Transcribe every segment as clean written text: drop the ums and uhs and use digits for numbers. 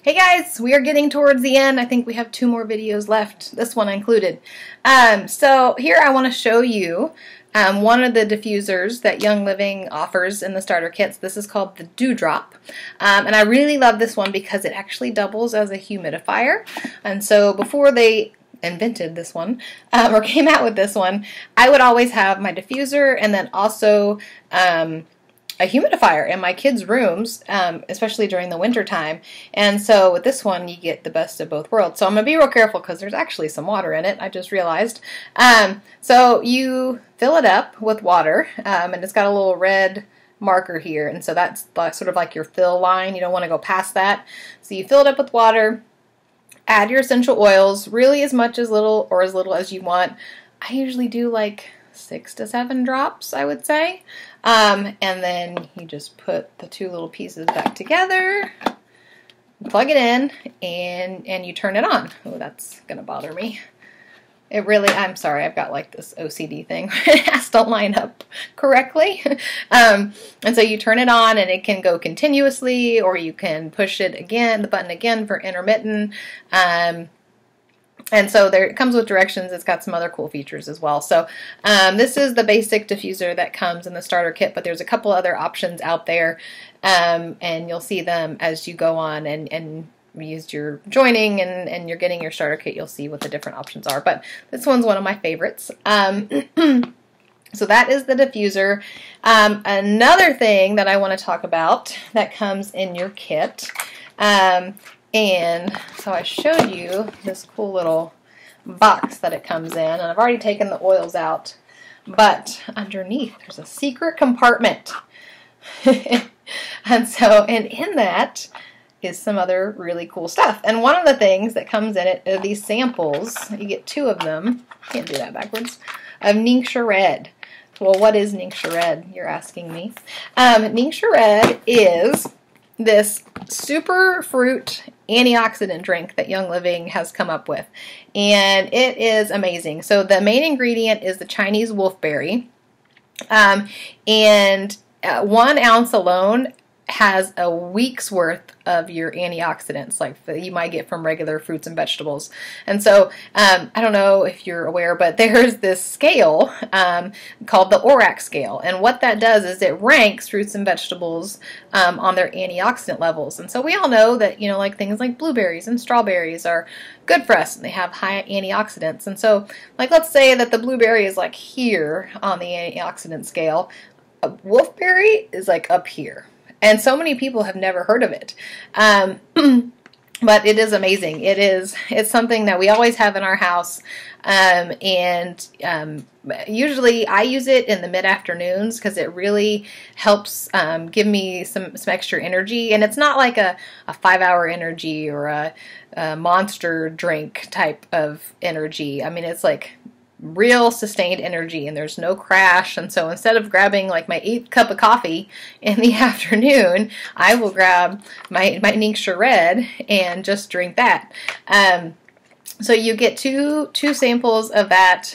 Hey guys, we are getting towards the end. I think we have 2 more videos left, this one included. So here I want to show you one of the diffusers that Young Living offers in the starter kits. This is called the Dewdrop. And I really love this one because it actually doubles as a humidifier. And so before they invented this one, or came out with this one, I would always have my diffuser and then also a humidifier in my kids' rooms, especially during the winter time. And so with this one, you get the best of both worlds. So I'm going to be real careful because there's actually some water in it, I just realized. So you fill it up with water, and it's got a little red marker here. And so that's sort of like your fill line. You don't want to go past that. So you fill it up with water, add your essential oils, really as much as little or as little as you want. I usually do like 6 to 7 drops, I would say. And then you just put the 2 little pieces back together, plug it in, and you turn it on. Oh, that's gonna bother me. It really, I'm sorry, I've got like this OCD thing where it has to line up correctly. And so you turn it on and it can go continuously, or you can push it again, the button again for intermittent. And so there, it comes with directions. It's got some other cool features as well. So this is the basic diffuser that comes in the starter kit, but there's a couple other options out there, and you'll see them as you go on and use your joining and you're getting your starter kit. You'll see what the different options are, but this one's one of my favorites. So that is the diffuser. Another thing that I want to talk about that comes in your kit, and so I showed you this cool little box that it comes in, and I've already taken the oils out, but underneath there's a secret compartment. And in that is some other really cool stuff. And one of the things that comes in it are these samples. You get 2 of them. Can't do that backwards. Of Ningxia Red. Well, what is Ningxia Red, you're asking me? Ningxia Red is this super fruit antioxidant drink that Young Living has come up with, and it is amazing. So the main ingredient is the Chinese wolfberry, and 1 ounce alone has a week's worth of your antioxidants, like you might get from regular fruits and vegetables. And so I don't know if you're aware, but there's this scale called the ORAC scale, and what that does is it ranks fruits and vegetables on their antioxidant levels. And so we all know that, you know, like things like blueberries and strawberries are good for us and they have high antioxidants. And so, like, let's say that the blueberry is like here on the antioxidant scale, a wolfberry is like up here. And so many people have never heard of it. But it is amazing. It's something that we always have in our house. Usually I use it in the mid-afternoons because it really helps give me some extra energy. And it's not like a 5-hour energy or a monster drink type of energy. I mean, it's like real sustained energy, and there's no crash. And so instead of grabbing like my 8th cup of coffee in the afternoon, I will grab my Ningxia Red and just drink that. So you get two samples of that.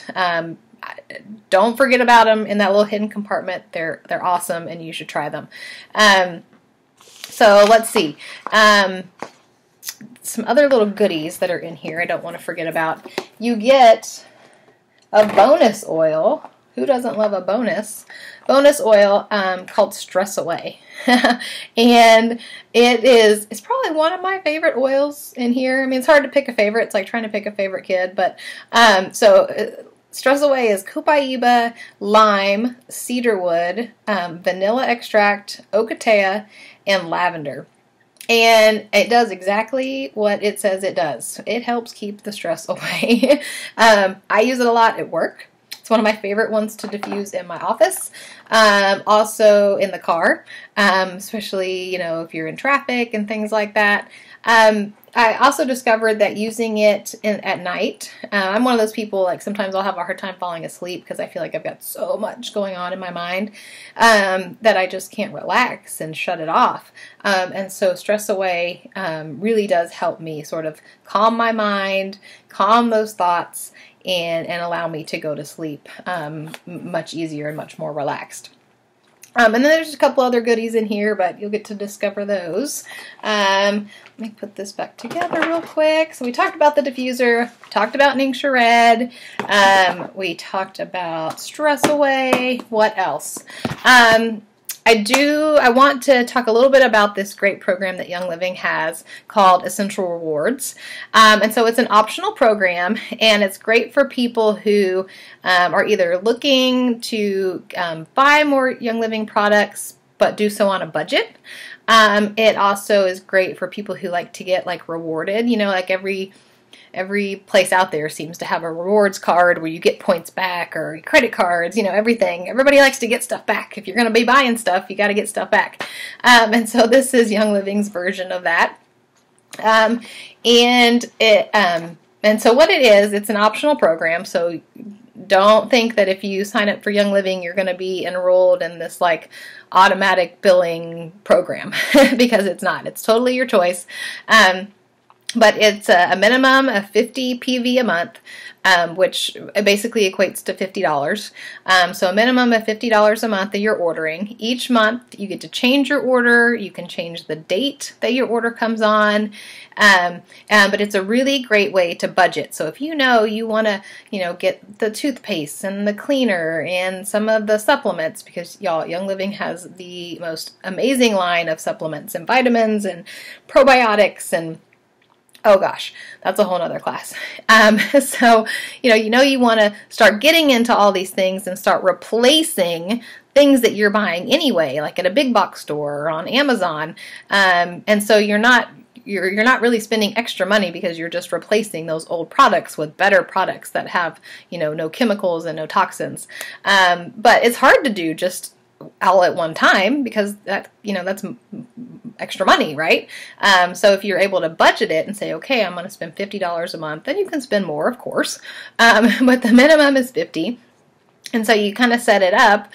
Don't forget about them in that little hidden compartment. They're awesome, and you should try them. So let's see. Some other little goodies that are in here I don't want to forget about. You get a bonus oil. Who doesn't love a bonus oil called Stress Away? And it's probably one of my favorite oils in here. I mean, it's hard to pick a favorite. It's like trying to pick a favorite kid, but Stress Away is copaiba, lime, cedarwood, vanilla extract, ocotea, and lavender. And it does exactly what it says it does. It helps keep the stress away. I use it a lot at work. It's one of my favorite ones to diffuse in my office. Also in the car, especially, you know, if you're in traffic and things like that. I also discovered that using it at night, I'm one of those people, like sometimes I'll have a hard time falling asleep because I feel like I've got so much going on in my mind that I just can't relax and shut it off. And so Stress Away really does help me sort of calm my mind, calm those thoughts, and allow me to go to sleep much easier and much more relaxed. And then there's a couple other goodies in here, but you'll get to discover those. Let me put this back together real quick. So we talked about the diffuser, talked about Ningxia Red, we talked about Stress Away. What else? I want to talk a little bit about this great program that Young Living has called Essential Rewards. And so it's an optional program, and it's great for people who are either looking to buy more Young Living products, but do so on a budget. It also is great for people who like to get like rewarded, you know, like every place out there seems to have a rewards card where you get points back, or credit cards, you know, everything. Everybody likes to get stuff back. If you're going to be buying stuff, you got to get stuff back. And so this is Young Living's version of that. And so what it is, it's an optional program. So don't think that if you sign up for Young Living, you're going to be enrolled in this like automatic billing program because it's not. It's totally your choice. But it's a minimum of 50 PV a month, which basically equates to $50. So a minimum of $50 a month that you're ordering. Each month you get to change your order. You can change the date that your order comes on. But it's a really great way to budget. So if you know you want to, you know, get the toothpaste and the cleaner and some of the supplements, because y'all, Young Living has the most amazing line of supplements and vitamins and probiotics and oh gosh, that's a whole nother class. So, you know you want to start getting into all these things and start replacing things that you're buying anyway, like at a big box store or on Amazon. And so you're not really spending extra money because you're just replacing those old products with better products that have, you know, no chemicals and no toxins. But it's hard to do just all at one time because that, you know, that's extra money, right? So if you're able to budget it and say, okay, I'm going to spend $50 a month, then you can spend more, of course. But the minimum is $50. And so you kind of set it up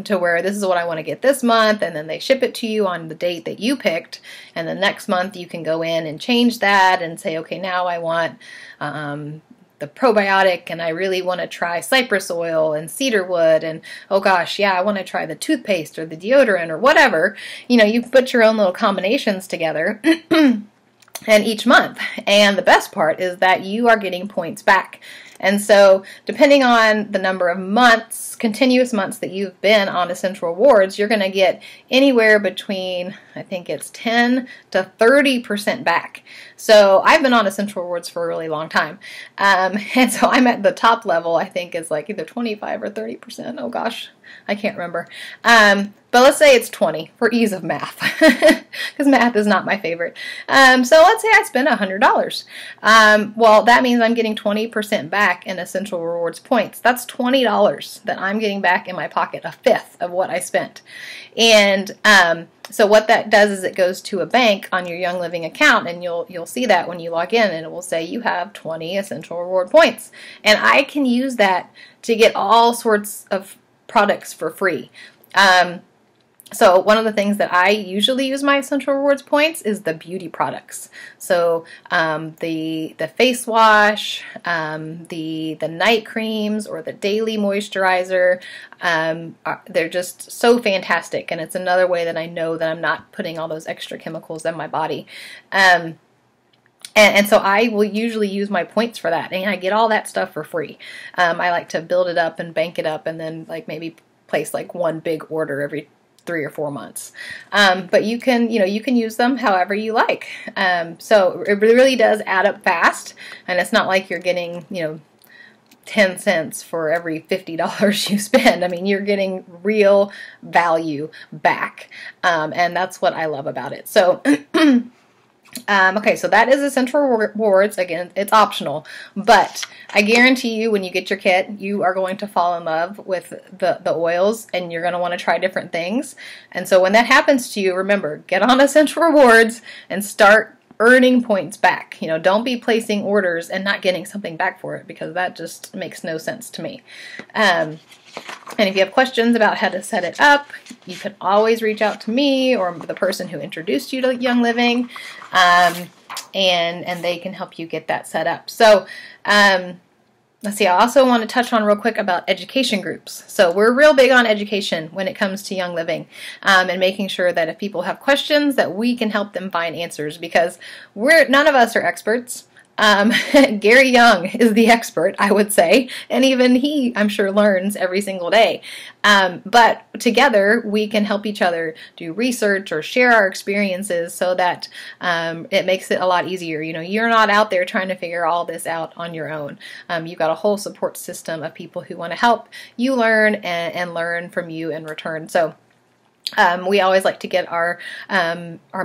to where this is what I want to get this month, and then they ship it to you on the date that you picked, and the next month you can go in and change that and say, okay, now I want the probiotic, and I really want to try cypress oil and cedarwood, and oh gosh, yeah, I want to try the toothpaste or the deodorant or whatever. You know, you put your own little combinations together and each month. And the best part is that you are getting points back. And so depending on the number of months, continuous months that you've been on Essential Rewards, you're going to get anywhere between, I think it's 10 to 30% back. So I've been on Essential Rewards for a really long time. And so I'm at the top level, I think is like either 25 or 30%. Oh gosh, I can't remember. But let's say it's 20 for ease of math, because math is not my favorite. So let's say I spend $100. Well, that means I'm getting 20% back in Essential Rewards points. That's $20 that I'm getting back in my pocket, a fifth of what I spent. And so what that does is it goes to a bank on your Young Living account, and you'll see that when you log in, and it will say you have 20 Essential Reward points. And I can use that to get all sorts of products for free. So one of the things that I usually use my Essential Rewards points is the beauty products. So the face wash, the night creams, or the daily moisturizer, they're just so fantastic. And it's another way that I know that I'm not putting all those extra chemicals in my body. And so I will usually use my points for that, and I get all that stuff for free. I like to build it up and bank it up, and then like maybe place like one big order every 3 or 4 months. But you can use them however you like. So it really does add up fast, and it's not like you're getting, 10 cents for every $50 you spend. I mean, you're getting real value back, and that's what I love about it. So okay, so that is Essential Rewards. Again, it's optional, but I guarantee you when you get your kit, you are going to fall in love with the oils, and you're going to want to try different things. And so when that happens to you, remember, get on Essential Rewards and start earning points back. Don't be placing orders and not getting something back for it, because that just makes no sense to me. And if you have questions about how to set it up, you can always reach out to me or the person who introduced you to Young Living, and they can help you get that set up. So Let's see, I also want to touch on real quick about education groups. So we're real big on education when it comes to Young Living, and making sure that if people have questions that we can help them find answers, because none of us are experts. Gary Young is the expert, I would say, and even he, I'm sure, learns every single day. But together, we can help each other do research or share our experiences so that it makes it a lot easier. You know, you're not out there trying to figure all this out on your own. You've got a whole support system of people who want to help you learn and learn from you in return. So we always like to get our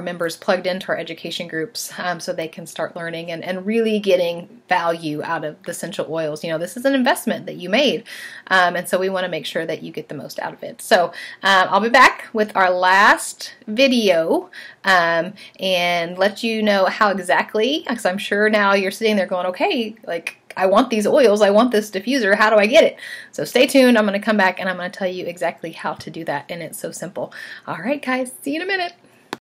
members plugged into our education groups so they can start learning and really getting value out of the essential oils. You know, this is an investment that you made, and so we want to make sure that you get the most out of it. So I'll be back with our last video and let you know how exactly, because I'm sure now you're sitting there going, okay, like, I want these oils, I want this diffuser, how do I get it? So stay tuned, I'm going to come back and I'm going to tell you exactly how to do that, and it's so simple. Alright guys, see you in a minute.